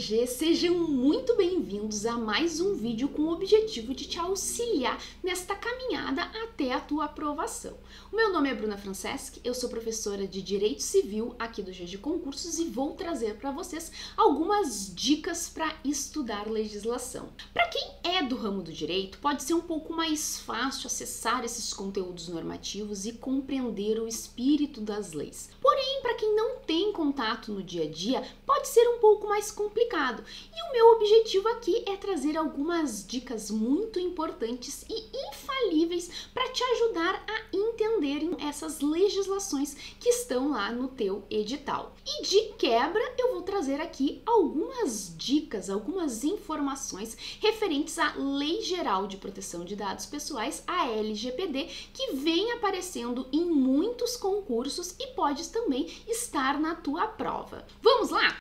GG, sejam muito bem-vindos a mais um vídeo com o objetivo de te auxiliar nesta caminhada até a tua aprovação. O meu nome é Bruna Franceschi, eu sou professora de Direito Civil aqui do GG Concursos e vou trazer para vocês algumas dicas para estudar legislação. Para quem é do ramo do direito, pode ser um pouco mais fácil acessar esses conteúdos normativos e compreender o espírito das leis. Porém, para quem não tem contato no dia a dia, pode ser um pouco mais complicado. E o meu objetivo aqui é trazer algumas dicas muito importantes e infalíveis para te ajudar a entenderem essas legislações que estão lá no teu edital. E de quebra, eu vou trazer aqui algumas dicas, algumas informações referentes à Lei Geral de Proteção de Dados Pessoais, a LGPD, que vem aparecendo em muitos concursos e pode também estar na tua prova. Vamos lá?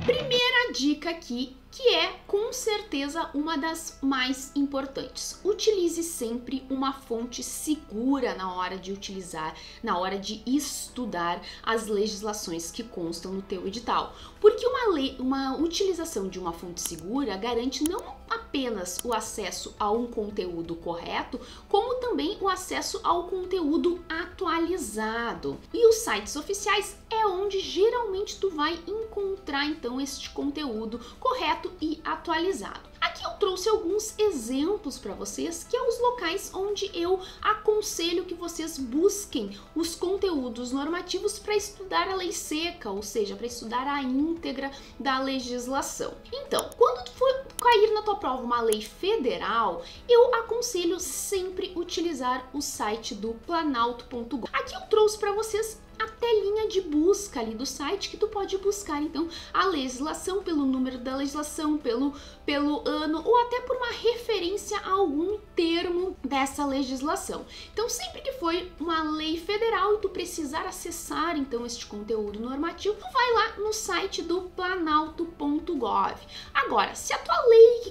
Primeira dica aqui, que é com certeza uma das mais importantes. Utilize sempre uma fonte segura na hora de utilizar, na hora de estudar as legislações que constam no teu edital. Porque uma utilização de uma fonte segura garante não apenas o acesso a um conteúdo correto, como também o acesso ao conteúdo atualizado. E os sites oficiais é onde geralmente tu vai encontrar então este conteúdo correto e atualizado. Aqui eu trouxe alguns exemplos para vocês, que é os locais onde eu aconselho que vocês busquem os conteúdos normativos para estudar a lei seca, ou seja, para estudar a íntegra da legislação. Então, quando for cair na tua prova uma lei federal, eu aconselho sempre utilizar o site do planalto.gov. Aqui eu trouxe para vocês a telinha de busca ali do site, que tu pode buscar então a legislação pelo número da legislação, pelo ano ou até por uma referência a algum termo dessa legislação. Então, sempre que for uma lei federal e tu precisar acessar então este conteúdo normativo, tu vai lá no site do planalto.gov. Agora, se a tua lei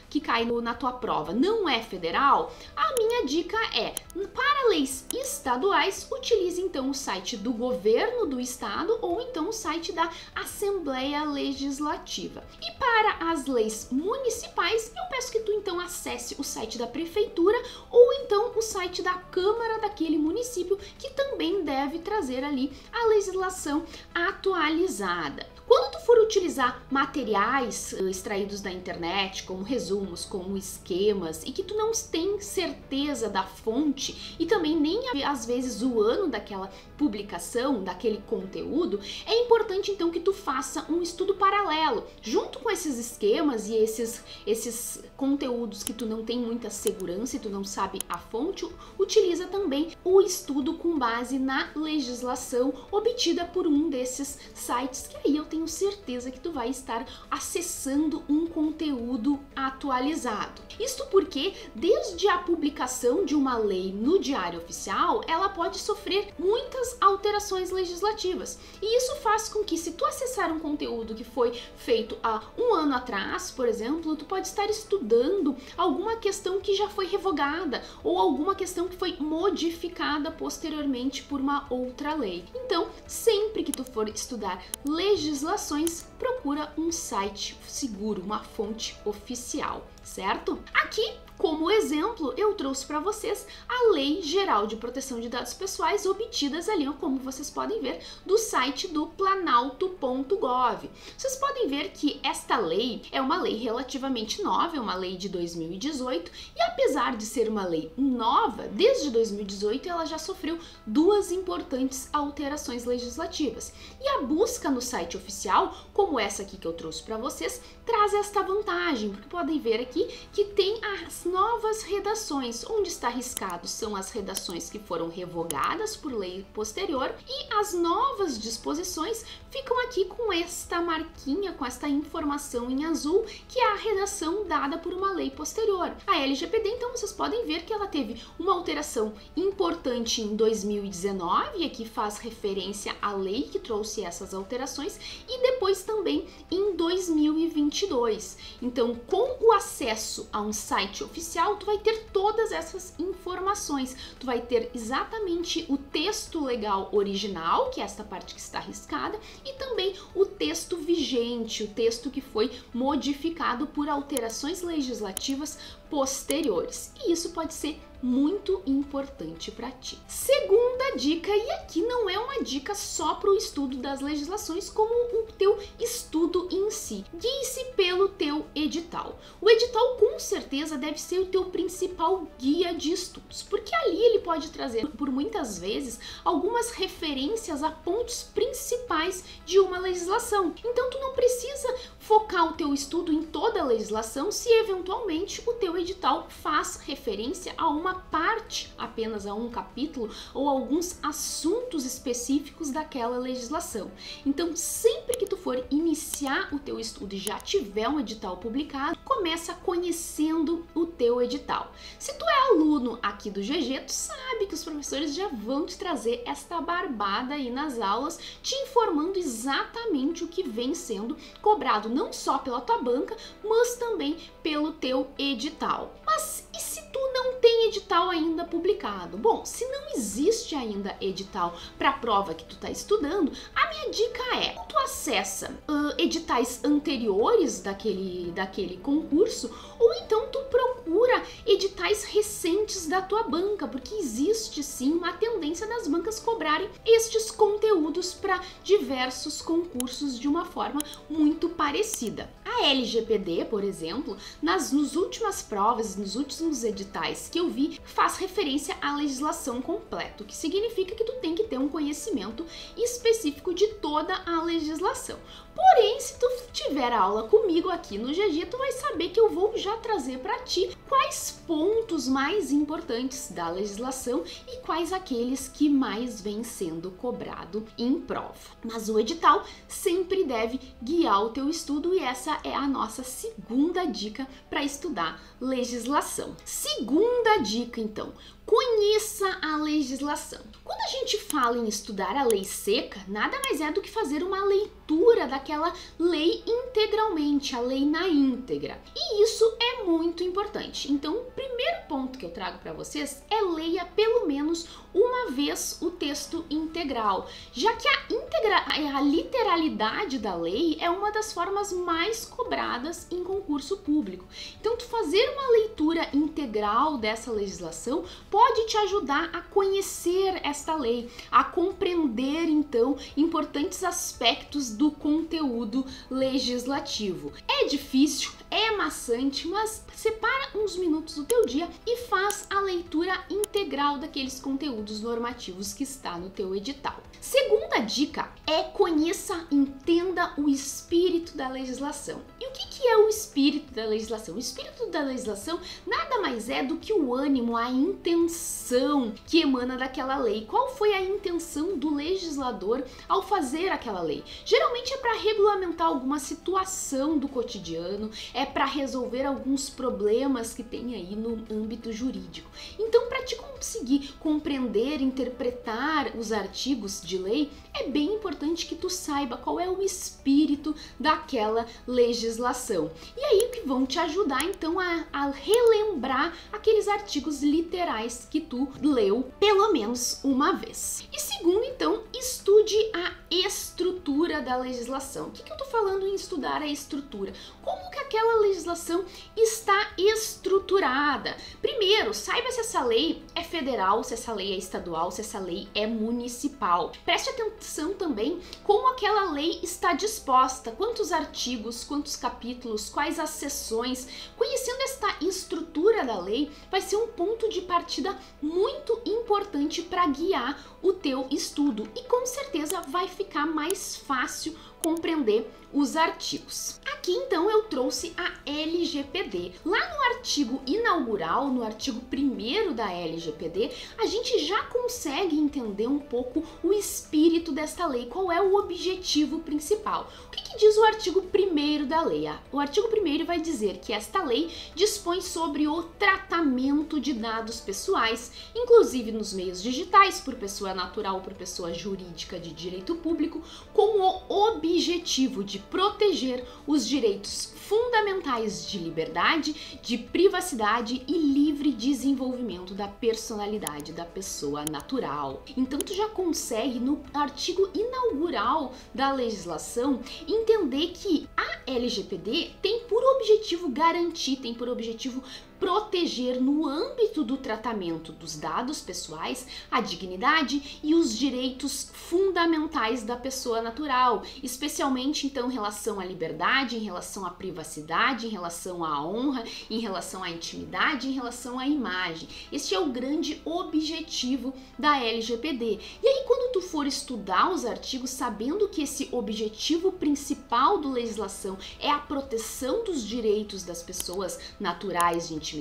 que caiu na tua prova não é federal, a minha dica é, para leis estaduais, utilize então o site do governo do estado ou então o site da Assembleia Legislativa. E para as leis municipais, eu peço que tu então acesse o site da prefeitura ou então o site da Câmara daquele município, que também deve trazer ali a legislação atualizada. Quando tu for utilizar materiais extraídos da internet, como resumos, como esquemas, e que tu não tem certeza da fonte e também nem às vezes o ano daquela publicação, daquele conteúdo, é importante então que tu faça um estudo paralelo. Junto com esses esquemas e esses conteúdos que tu não tem muita segurança e tu não sabe a fonte, utiliza também o estudo com base na legislação obtida por um desses sites, que aí eu tenho certeza que tu vai estar acessando um conteúdo atualizado. Isto porque, desde a publicação de uma lei no Diário Oficial, ela pode sofrer muitas alterações legislativas. E isso faz com que, se tu acessar um conteúdo que foi feito há um ano atrás, por exemplo, tu pode estar estudando alguma questão que já foi revogada ou alguma questão que foi modificada posteriormente por uma outra lei. Então, sempre que tu for estudar legislações, procura um site seguro, uma fonte oficial, certo? Aqui, como exemplo, eu trouxe para vocês a Lei Geral de Proteção de Dados Pessoais obtidas ali, como vocês podem ver, do site do planalto.gov. Vocês podem ver que esta lei é uma lei relativamente nova, é uma lei de 2018, e apesar de ser uma lei nova, desde 2018 ela já sofreu duas importantes alterações legislativas. E a busca no site oficial, como essa aqui que eu trouxe para vocês, traz esta vantagem, porque podem ver aqui que tem as novas redações. Onde está riscado são as redações que foram revogadas por lei posterior, e as novas disposições ficam aqui com esta marquinha, com esta informação em azul, que é a redação dada por uma lei posterior. A LGPD, então, vocês podem ver que ela teve uma alteração importante em 2019, e aqui faz referência à lei que trouxe essas alterações, e depois também em 2022. Então, com o acesso acesso a um site oficial, tu vai ter todas essas informações. Tu vai ter exatamente o texto legal original, que é esta parte que está riscada, e também o texto vigente, o texto que foi modificado por alterações legislativas posteriores. E isso pode ser muito importante para ti. Segunda dica, e aqui não é uma dica só para o estudo das legislações, como o teu estudo em si. Guie-se pelo teu edital. O edital com certeza deve ser o teu principal guia de estudos, porque ali ele pode trazer, por muitas vezes, algumas referências a pontos principais de uma legislação. Então tu não precisa focar o teu estudo em toda a legislação se eventualmente o teu edital faz referência a uma parte, apenas a um capítulo ou alguns assuntos específicos daquela legislação. Então, sempre que tu for iniciar o teu estudo e já tiver um edital publicado, começa conhecendo o teu edital. Se tu é aluno aqui do GG, tu sabe que os professores já vão te trazer esta barbada aí nas aulas, te informando exatamente o que vem sendo cobrado, não só pela tua banca, mas também pelo teu edital. Mas e se tu não tem edital ainda publicado? Bom, se não existe ainda edital para a prova que tu está estudando, a minha dica é, tu acessa editais anteriores daquele concurso, ou então tu procura editais recentes da tua banca, porque existe sim uma tendência das bancas cobrarem estes conteúdos para diversos concursos de uma forma muito parecida. A LGPD, por exemplo, nas últimas provas, nos últimos editais que eu vi, faz referência à legislação completa, o que significa que tu tem que ter um conhecimento específico de toda a legislação. Porém, se tu tiver aula comigo aqui no GG, tu vai saber que eu vou já trazer para ti quais pontos mais importantes da legislação e quais aqueles que mais vêm sendo cobrado em prova. Mas o edital sempre deve guiar o teu estudo e essa é a nossa segunda dica para estudar legislação. Segunda dica, então, conheça a legislação. Quando a gente fala em estudar a lei seca, nada mais é do que fazer uma leitura daquela lei integralmente, a lei na íntegra. E isso é muito importante. Então, o primeiro ponto que eu trago para vocês é leia pelo menos uma vez o texto integral, já que a literalidade da lei é uma das formas mais cobradas em concurso público. Então, tu fazer uma leitura integral dessa legislação pode te ajudar a conhecer esta lei, a compreender então importantes aspectos do conteúdo legislativo. É difícil, é maçante, mas separa uns minutos do teu dia e faz a leitura integral daqueles conteúdos normativos que está no teu edital. Segunda dica é conheça, entenda o espírito da legislação. E o que é o espírito da legislação? O espírito da legislação nada mais é do que o ânimo, a intenção que emana daquela lei. Qual foi a intenção do legislador ao fazer aquela lei? Geralmente é para regulamentar alguma situação do cotidiano, é para resolver alguns problemas que tem aí no âmbito jurídico. Então, para te conseguir compreender, interpretar os artigos de lei, é bem importante que tu saiba qual é o espírito daquela legislação. E aí que vão te ajudar então a relembrar aqueles artigos literais que tu leu pelo menos uma vez. E segundo, então, estude a estrutura da legislação. O que eu tô falando em estudar a estrutura? Como que aquela legislação está estruturada? Primeiro, saiba se essa lei é federal, se essa lei é estadual, se essa lei é municipal. Preste atenção também como aquela lei está disposta, quantos artigos, quantos capítulos, quais as seções. Conhecendo esta estrutura da lei, vai ser um ponto de partida muito importante para guiar o teu estudo e com certeza vai ficar mais fácil compreender os artigos. Aqui então eu trouxe a LGPD. Lá no artigo inaugural, no artigo 1º da LGPD, a gente já consegue entender um pouco o espírito desta lei, qual é o objetivo principal. O que diz o artigo 1º da lei? O artigo 1º vai dizer que esta lei dispõe sobre o tratamento de dados pessoais, inclusive nos meios digitais, por pessoa natural ou por pessoa jurídica de direito público, com o objetivo de proteger os direitos fundamentais de liberdade, de privacidade e livre desenvolvimento da personalidade da pessoa natural. Então tu já consegue, no artigo inaugural da legislação, entender que a LGPD tem por objetivo garantir, tem por objetivo proteger, no âmbito do tratamento dos dados pessoais, a dignidade e os direitos fundamentais da pessoa natural, especialmente então em relação à liberdade, em relação à privacidade, em relação à honra, em relação à intimidade, em relação à imagem. Este é o grande objetivo da LGPD. E aí, quando tu for estudar os artigos, sabendo que esse objetivo principal da legislação é a proteção dos direitos das pessoas naturais de intimidade,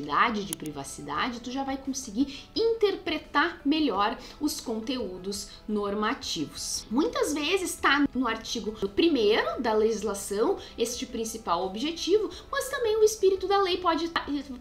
de privacidade, tu já vai conseguir interpretar melhor os conteúdos normativos. Muitas vezes está no artigo 1º da legislação este principal objetivo, mas também o espírito da lei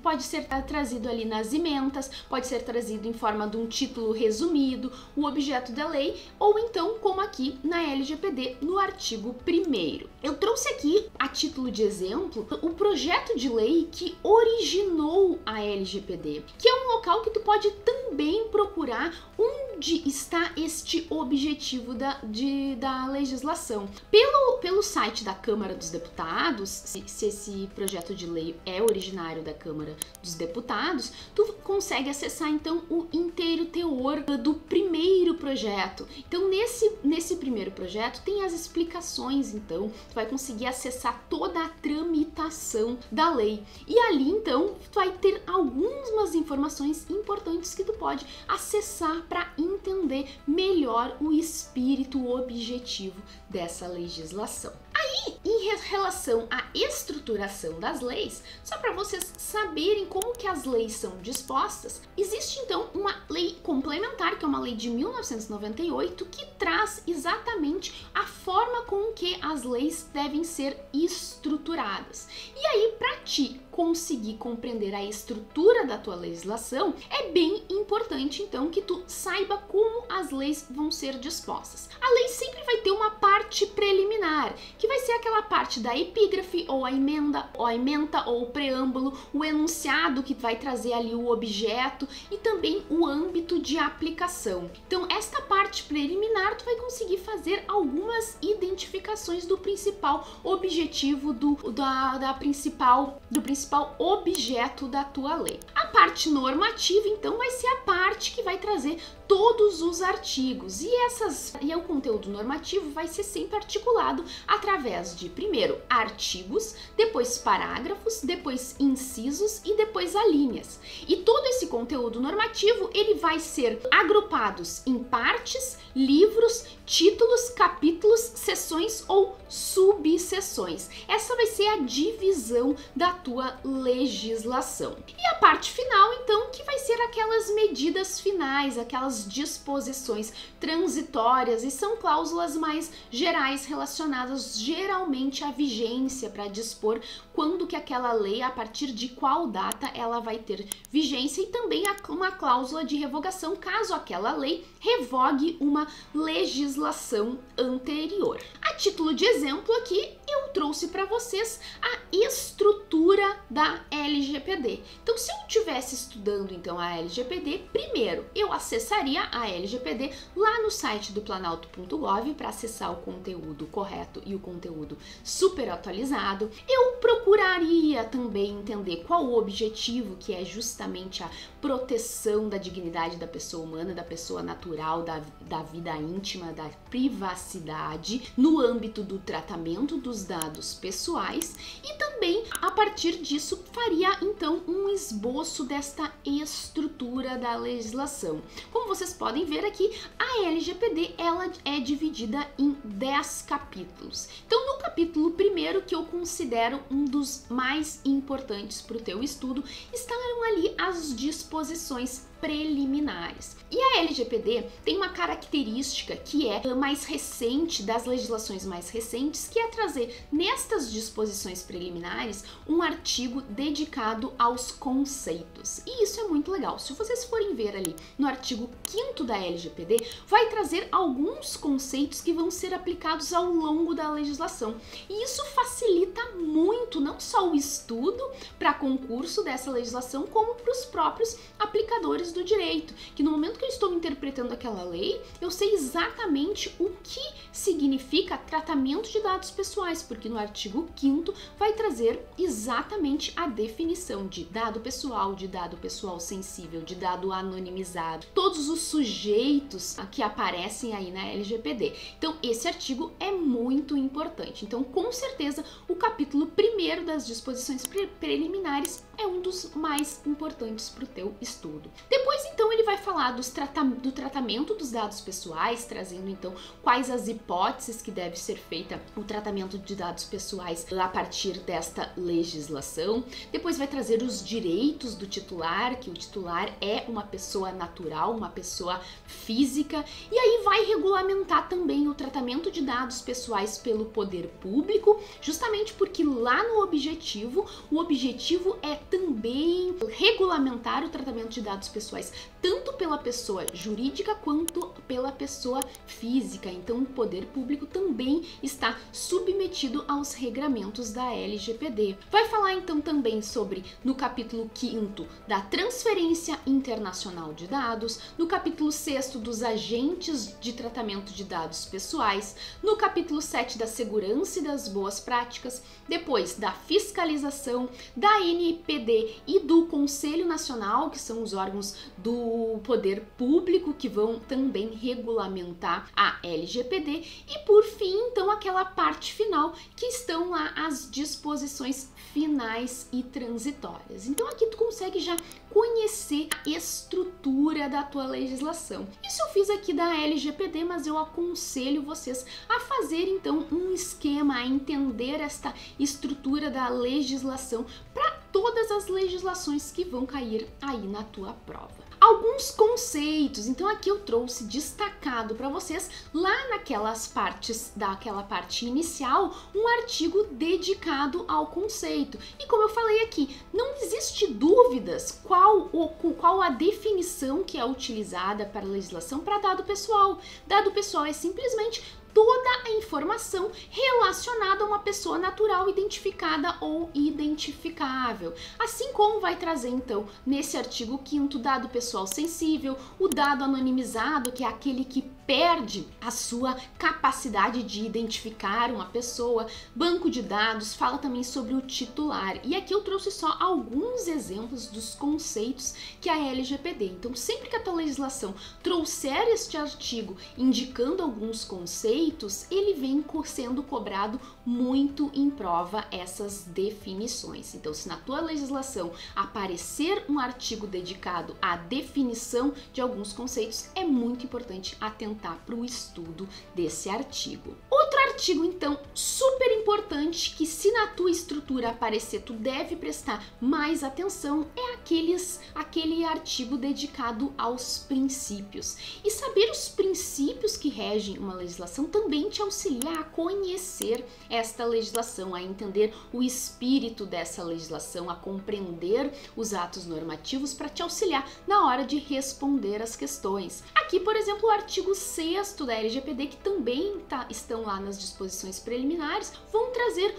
pode ser trazido ali nas ementas, pode ser trazido em forma de um título resumido, o objeto da lei, ou então, como aqui na LGPD, no artigo 1º. Eu trouxe aqui, a título de exemplo, o projeto de lei que originou a LGPD, que é um local que tu pode também procurar onde está este objetivo da legislação. Pelo site da Câmara dos Deputados, se esse projeto de lei é originário da Câmara dos Deputados, tu consegue acessar então o inteiro teor do primeiro projeto. Então nesse primeiro projeto tem as explicações, então tu vai conseguir acessar toda a tramitação da lei. E ali então tu vai ter algumas informações importantes que tu pode acessar para entender melhor o espírito, o objetivo dessa legislação. Aí, em relação à estruturação das leis, só para vocês saberem como que as leis são dispostas, existe então uma lei complementar, que é uma lei de 1998, que traz exatamente a forma com que as leis devem ser estruturadas. E aí, para ti conseguir compreender a estrutura da tua legislação, é bem importante então que tu saiba como as leis vão ser dispostas. A lei sempre vai ter uma parte preliminar, que vai ser aquela parte da epígrafe, ou a emenda ou o preâmbulo, o enunciado que vai trazer ali o objeto e também o âmbito de aplicação. Então, esta parte preliminar tu vai conseguir fazer algumas identificações do principal objetivo do principal objeto da tua lei. A parte normativa, então, vai ser a parte que vai trazer todos os artigos e o conteúdo normativo vai ser sempre articulado através de, primeiro, artigos, depois parágrafos, depois incisos e depois alíneas. E todo esse conteúdo normativo, ele vai ser agrupados em partes, livros, títulos, capítulos, seções ou subseções. Essa vai ser a divisão da tua legislação. E a parte final, então, que vai ser aquelas medidas finais, aquelas disposições transitórias, e são cláusulas mais gerais relacionadas geralmente à vigência, para dispor quando que aquela lei, a partir de qual data ela vai ter vigência, e também uma cláusula de revogação caso aquela lei revogue uma legislação anterior. A título de exemplo aqui, eu trouxe para vocês a estrutura da LGPD. Então, se eu estivesse estudando então a LGPD, primeiro eu acessaria a LGPD lá no site do planalto.gov para acessar o conteúdo correto e o conteúdo super atualizado. Eu procuraria também entender qual o objetivo, que é justamente a proteção da dignidade da pessoa humana, da pessoa natural, da vida íntima, da privacidade, no âmbito do tratamento dos dados dados pessoais e também, a partir disso, faria então um esboço desta estrutura da legislação. Como vocês podem ver aqui, a LGPD ela é dividida em 10 capítulos. Então, no capítulo primeiro, que eu considero um dos mais importantes para o teu estudo, estarão ali as disposições preliminares. E a LGPD tem uma característica que é mais recente, das legislações mais recentes, que é trazer nestas disposições preliminares um artigo dedicado aos conceitos. E isso é muito legal. Se vocês forem ver ali no artigo 5º da LGPD, vai trazer alguns conceitos que vão ser aplicados ao longo da legislação. E isso facilita muito não só o estudo para concurso dessa legislação, como para os próprios aplicadores do direito, que no momento que eu estou interpretando aquela lei, eu sei exatamente o que significa tratamento de dados pessoais, porque no artigo 5º vai trazer exatamente a definição de dado pessoal sensível, de dado anonimizado, todos os sujeitos que aparecem aí na LGPD. Então, esse artigo é muito importante. Então, com certeza, o capítulo 1º das disposições preliminares é um dos mais importantes para o teu estudo. Depois, então, ele vai falar do tratamento dos dados pessoais, trazendo, então, quais as hipóteses que deve ser feita o tratamento de dados pessoais a partir desta legislação. Depois vai trazer os direitos do titular, que o titular é uma pessoa natural, uma pessoa física, e aí vai regulamentar também o tratamento de dados pessoais pelo poder público, justamente porque lá no objetivo, o objetivo é também regulamentar o tratamento de dados pessoais tanto pela pessoa jurídica quanto pela pessoa física. Então, o poder público também está submetido aos regramentos da LGPD. Vai falar então também sobre, no capítulo 5º, da transferência internacional de dados, no capítulo 6º, dos agentes de tratamento de dados pessoais, no capítulo 7 da segurança e das boas práticas, depois da fiscalização, da NPD e do Conselho Nacional, que são os órgãos do poder público que vão também regulamentar a LGPD, e por fim, então, aquela parte final que estão lá as disposições finais e transitórias. Então aqui tu consegue já conhecer a estrutura da tua legislação. Isso eu fiz aqui da LGPD, mas eu aconselho vocês a fazer então um esquema, a entender esta estrutura da legislação para todas as legislações que vão cair aí na tua prova. Alguns conceitos, então aqui eu trouxe destacado para vocês, lá naquelas partes, daquela parte inicial, um artigo dedicado ao conceito. E como eu falei aqui, não existe dúvidas qual a definição que é utilizada para a legislação para dado pessoal. Dado pessoal é simplesmente toda a informação relacionada a uma pessoa natural identificada ou identificável. Assim como vai trazer, então, nesse artigo 5º, dado pessoal sensível, o dado anonimizado, que é aquele que perde a sua capacidade de identificar uma pessoa, banco de dados, fala também sobre o titular. E aqui eu trouxe só alguns exemplos dos conceitos que a LGPD. Então, sempre que a tua legislação trouxer este artigo indicando alguns conceitos, ele vem sendo cobrado muito em prova essas definições. Então, se na tua legislação aparecer um artigo dedicado à definição de alguns conceitos, é muito importante atentar para o estudo desse artigo. Outro artigo, então, super importante, que se na tua estrutura aparecer, tu deve prestar mais atenção, é aquele artigo dedicado aos princípios. E saber os princípios que regem uma legislação também te auxilia a conhecer esta legislação, a entender o espírito dessa legislação, a compreender os atos normativos para te auxiliar na hora de responder as questões. Aqui, por exemplo, o artigo 6º da LGPD, que também estão lá nas disposições preliminares, vão trazer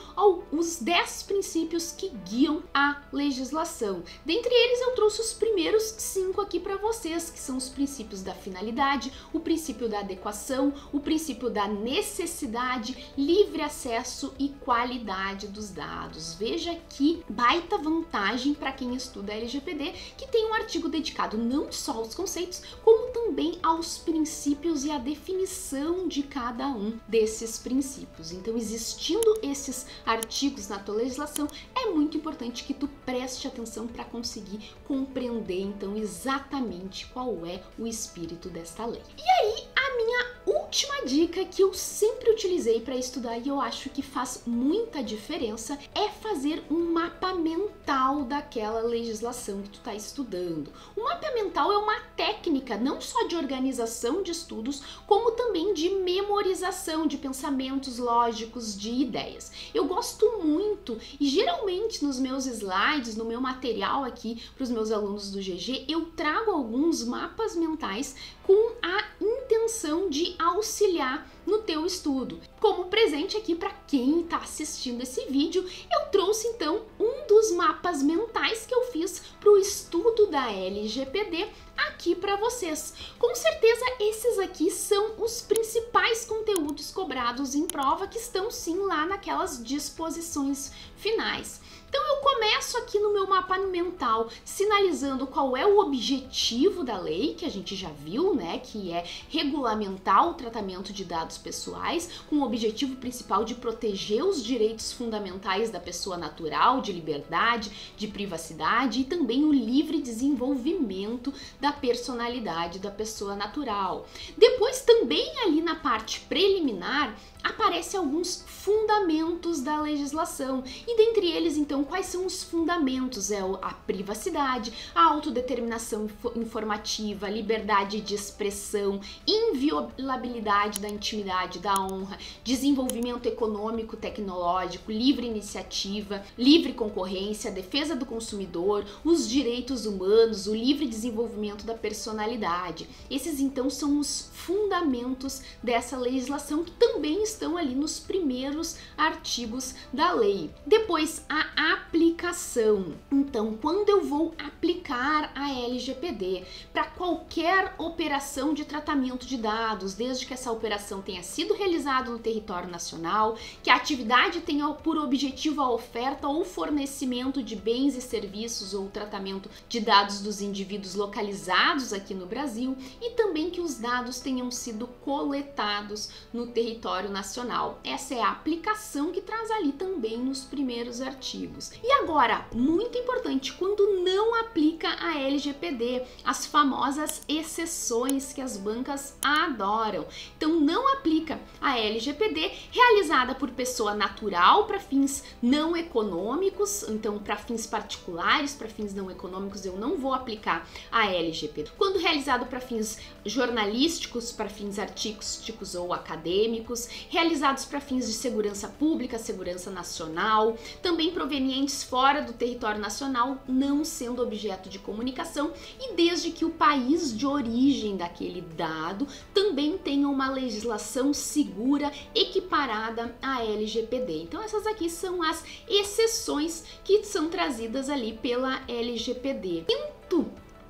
os 10 princípios que guiam a legislação. Dentre eles, eu trouxe os primeiros 5 aqui para vocês, que são os princípios da finalidade, o princípio da adequação, o princípio da necessidade, livre acesso e qualidade dos dados. Veja que baita vantagem para quem estuda LGPD, que tem um artigo dedicado não só aos conceitos, como também aos princípios e a definição de cada um desses princípios. princípios. Então, existindo esses artigos na tua legislação, é muito importante que tu preste atenção para conseguir compreender, então, exatamente qual é o espírito desta lei. E aí, a minha última dica que eu sempre utilizei para estudar e eu acho que faz muita diferença é fazer um mapa mental daquela legislação que tu está estudando. O mapa mental é uma técnica não só de organização de estudos, como também de memorização de pensamentos lógicos, de ideias. Eu gosto muito e geralmente nos meus slides, no meu material aqui para os meus alunos do GG, eu trago alguns mapas mentais com a intenção de auxiliar no teu estudo. Como presente aqui para quem está assistindo esse vídeo, eu trouxe então um dos mapas mentais que eu fiz para o estudo da LGPD aqui para vocês. Com certeza esses aqui são os principais conteúdos cobrados em prova que estão sim lá naquelas disposições finais. Então eu começo aqui no meu mapa mental sinalizando qual é o objetivo da lei, que a gente já viu, né, que é regulamentar o tratamento de dados pessoais com o objetivo principal de proteger os direitos fundamentais da pessoa natural, de liberdade, de privacidade e também o livre desenvolvimento da personalidade da pessoa natural. Depois também ali na parte preliminar aparecem alguns fundamentos da legislação e dentre eles então quais são os fundamentos? É a privacidade, a autodeterminação informativa, liberdade de expressão, inviolabilidade da intimidade, da honra, desenvolvimento econômico, tecnológico, livre iniciativa, livre concorrência, defesa do consumidor, os direitos humanos, o livre desenvolvimento da personalidade. Esses então são os fundamentos dessa legislação que também estão ali nos primeiros artigos da lei. Depois, a aplicação. Então, quando eu vou aplicar a LGPD para qualquer operação de tratamento de dados, desde que essa operação tenha sido realizada no território nacional, que a atividade tenha por objetivo a oferta ou fornecimento de bens e serviços ou tratamento de dados dos indivíduos localizados aqui no Brasil e também que os dados tenham sido coletados no território nacional. Essa é a aplicação que traz ali também nos primeiros artigos. E agora, muito importante, quando não aplica a LGPD, as famosas exceções que as bancas adoram. Então, não aplica a LGPD realizada por pessoa natural para fins não econômicos, então para fins particulares, para fins não econômicos, eu não vou aplicar a LGPD. Quando realizado para fins jornalísticos, para fins artísticos ou acadêmicos, realizados para fins de segurança pública, segurança nacional, também provenientes fora do território nacional, não sendo objeto de comunicação e desde que o país de origem daquele dado também tenha uma legislação segura equiparada à LGPD. Então essas aqui são as exceções que são trazidas ali pela LGPD.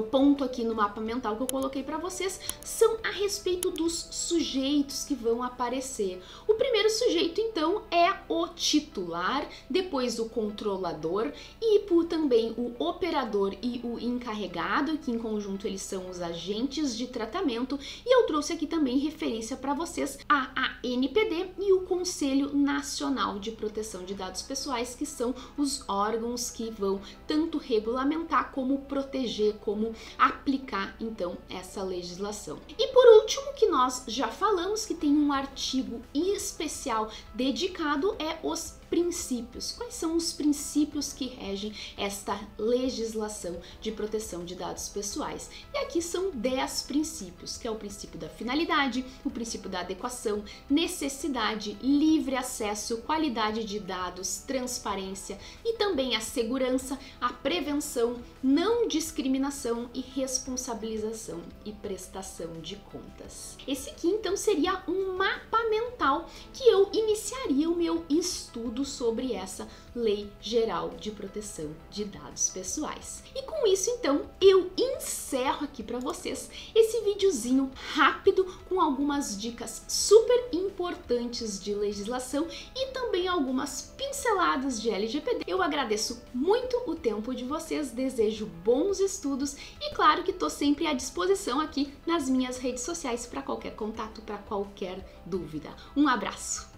O ponto aqui no mapa mental que eu coloquei para vocês são a respeito dos sujeitos que vão aparecer. O primeiro sujeito, então, é o titular, depois o controlador e também o operador e o encarregado, que em conjunto eles são os agentes de tratamento. E eu trouxe aqui também referência para vocês a ANPD e o Conselho Nacional de Proteção de Dados Pessoais, que são os órgãos que vão tanto regulamentar como proteger, como aplicar então essa legislação. E por último, que nós já falamos que tem um artigo especial dedicado é os princípios. Quais são os princípios que regem esta legislação de proteção de dados pessoais? E aqui são 10 princípios, que é o princípio da finalidade, o princípio da adequação, necessidade, livre acesso, qualidade de dados, transparência e também a segurança, a prevenção, não discriminação e responsabilização e prestação de contas. Esse aqui então seria um mapa mental que eu iniciaria o meu estudo sobre essa Lei Geral de Proteção de Dados Pessoais. E com isso, então, eu encerro aqui para vocês esse videozinho rápido com algumas dicas super importantes de legislação e também algumas pinceladas de LGPD. Eu agradeço muito o tempo de vocês, desejo bons estudos e claro que estou sempre à disposição aqui nas minhas redes sociais para qualquer contato, para qualquer dúvida. Um abraço!